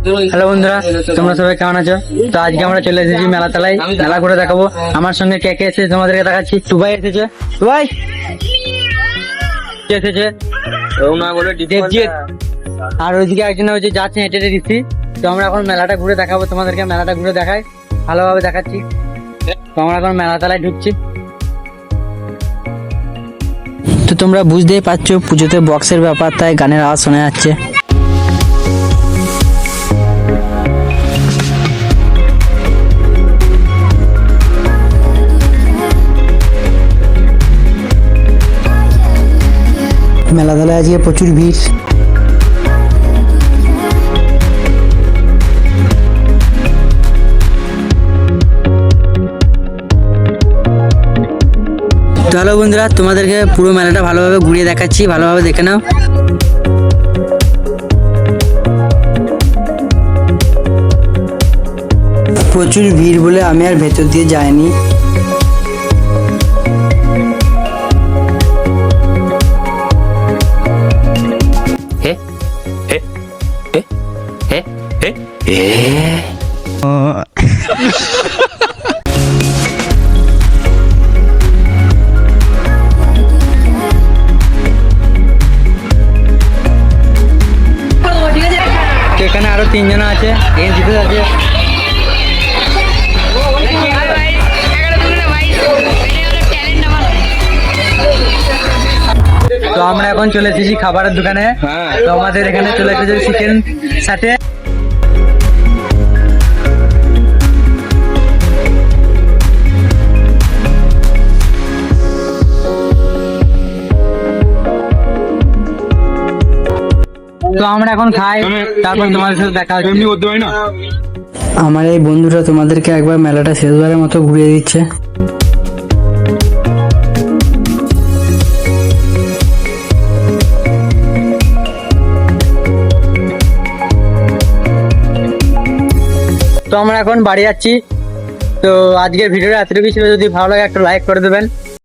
Hello বন্ধুরা, তোমরা সবাই কেমন আছো? তো আজকে আমরা চলে এসেছি মেলা তলায়, মেলা ঘুরে দেখাবো। আমার সঙ্গে কে কে এসেছে তোমাদেরকে দেখাচ্ছি। সুবাই এসেছে, সুবাই কে এসেছে, দেবজিৎ, আর ওইদিকে একজন হচ্ছে যাচ্ছে হেঁটে হেঁটে দিচ্ছি। তো আমরা এখন মেলাটা ঘুরে দেখাবো তোমাদেরকে, মেলাটা ঘুরে দেখাই, ভালোভাবে দেখাচ্ছি। তো আমরা এখন মেলা তলায় ঢুকছি। তো তোমরা বুঝতেই পারছো পুজোতে বক্সের ব্যাপার, তাই গানের আওয়াজ শোনা যাচ্ছে। মেলা তলায় আজকে প্রচুর ভিড়। তো হ্যালো বন্ধুরা, তোমাদেরকে পুরো মেলাটা ভালোভাবে ঘুরিয়ে দেখাচ্ছি, ভালোভাবে দেখে নাও। প্রচুর ভিড় বলে আমি আর ভেতর দিয়ে যাইনি। এখানে আরো তিনজন আছে, এনজিপি আছে। তো আমরা এখন চলে এসেছি খাবারের দোকানে। তো আমাদের এখানে চলে এসেছে চিকেন সাথে। তো আমরা এখন খাই, তারপর তোমাদের সাথে দেখা হচ্ছে। আমার এই বন্ধুরা তোমাদেরকে একবার মেলাটা শেষবারের মতো ঘুরিয়ে দিচ্ছে। তো আমরা এখন বাড়ি যাচ্ছি। তো আজকের ভিডিওটা এতটুকু ছিল, যদি ভালো লাগে একটা লাইক করে দেবেন।